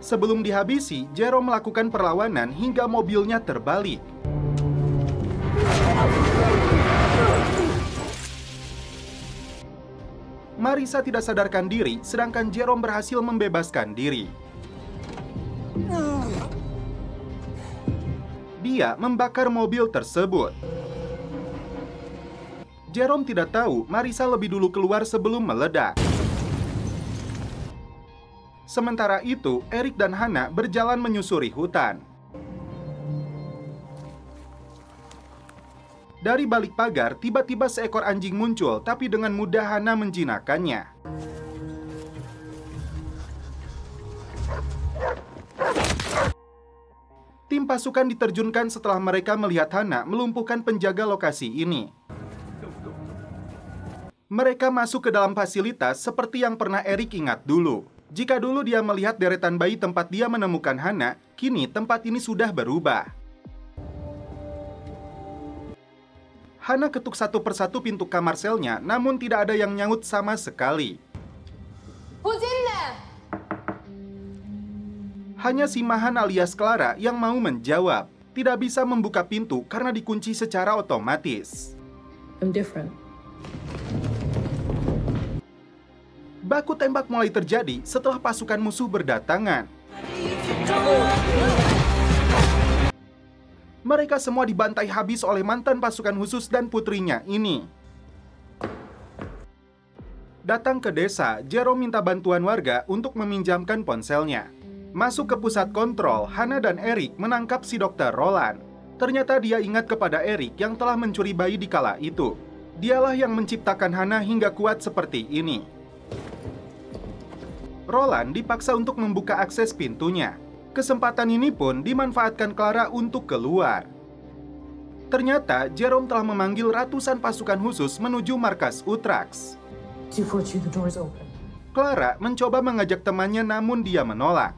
Sebelum dihabisi, Jerome melakukan perlawanan hingga mobilnya terbalik. Marissa tidak sadarkan diri, sedangkan Jerome berhasil membebaskan diri. Dia membakar mobil tersebut. Jerome tidak tahu Marissa lebih dulu keluar sebelum meledak. Sementara itu, Eric dan Hana berjalan menyusuri hutan. Dari balik pagar, tiba-tiba seekor anjing muncul, tapi dengan mudah Hana menjinakkannya. Tim pasukan diterjunkan setelah mereka melihat Hana melumpuhkan penjaga lokasi ini. Mereka masuk ke dalam fasilitas seperti yang pernah Eric ingat dulu. Jika dulu dia melihat deretan bayi tempat dia menemukan Hana, kini tempat ini sudah berubah. Hana ketuk satu persatu pintu kamar selnya, namun tidak ada yang nyaut sama sekali. Who's in there? Hanya si Mahan alias Clara yang mau menjawab. Tidak bisa membuka pintu karena dikunci secara otomatis. I'm different. Baku tembak mulai terjadi setelah pasukan musuh berdatangan. Mereka semua dibantai habis oleh mantan pasukan khusus dan putrinya ini. Datang ke desa, Jerome minta bantuan warga untuk meminjamkan ponselnya. Masuk ke pusat kontrol, Hana dan Eric menangkap si Dr. Roland. Ternyata dia ingat kepada Eric yang telah mencuri bayi di kala itu. Dialah yang menciptakan Hana hingga kuat seperti ini. Roland dipaksa untuk membuka akses pintunya. Kesempatan ini pun dimanfaatkan Clara untuk keluar. Ternyata Jerome telah memanggil ratusan pasukan khusus menuju markas Utrax. 242, the door is open. Clara mencoba mengajak temannya namun dia menolak.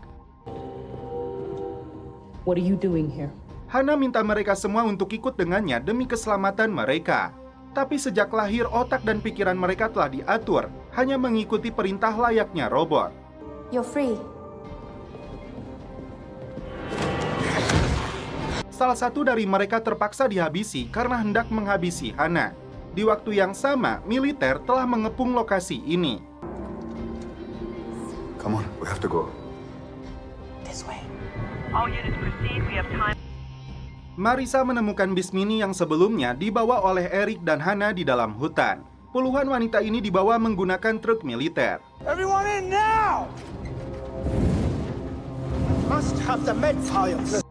What are you doing here? Hana minta mereka semua untuk ikut dengannya demi keselamatan mereka. Tapi sejak lahir otak dan pikiran mereka telah diatur, hanya mengikuti perintah layaknya robot. You're free. Salah satu dari mereka terpaksa dihabisi karena hendak menghabisi Hana. Di waktu yang sama, militer telah mengepung lokasi ini. Come on, we have to go. This way. All units proceed, we have time. Marissa menemukan bis mini yang sebelumnya dibawa oleh Eric dan Hana di dalam hutan. Puluhan wanita ini dibawa menggunakan truk militer. Everyone in now! Must have the med files.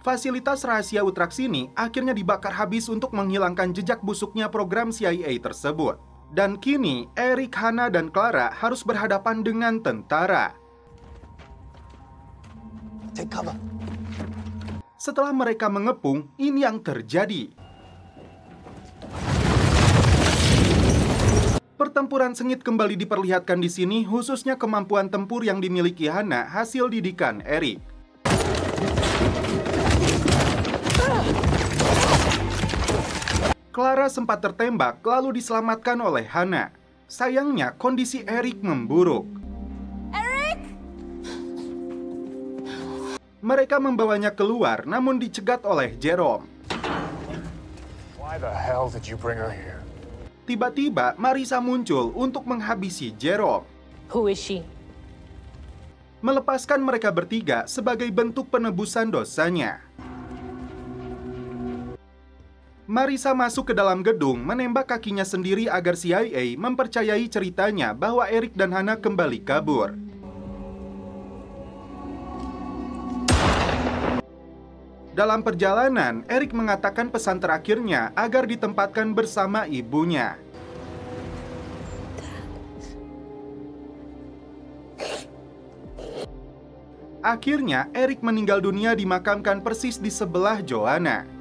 Fasilitas rahasia Utrax ini akhirnya dibakar habis untuk menghilangkan jejak busuknya program CIA tersebut. Dan kini, Eric, Hana, dan Clara harus berhadapan dengan tentara. Take cover. Setelah mereka mengepung, ini yang terjadi. Pertempuran sengit kembali diperlihatkan di sini, khususnya kemampuan tempur yang dimiliki Hana hasil didikan Eric. Clara sempat tertembak lalu diselamatkan oleh Hana. Sayangnya kondisi Eric memburuk. Eric! Mereka membawanya keluar namun dicegat oleh Jerome. Why the hell did you bring her here? Tiba-tiba Marissa muncul untuk menghabisi Jerome. Who is she? Melepaskan mereka bertiga sebagai bentuk penebusan dosanya. Marissa masuk ke dalam gedung, menembak kakinya sendiri agar CIA mempercayai ceritanya bahwa Eric dan Hannah kembali kabur. Dalam perjalanan, Eric mengatakan pesan terakhirnya agar ditempatkan bersama ibunya. Akhirnya, Eric meninggal dunia dimakamkan persis di sebelah Joanna.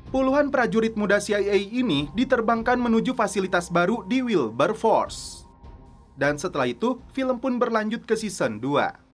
Puluhan prajurit muda CIA ini diterbangkan menuju fasilitas baru di Wilberforce. Dan setelah itu, film pun berlanjut ke season 2.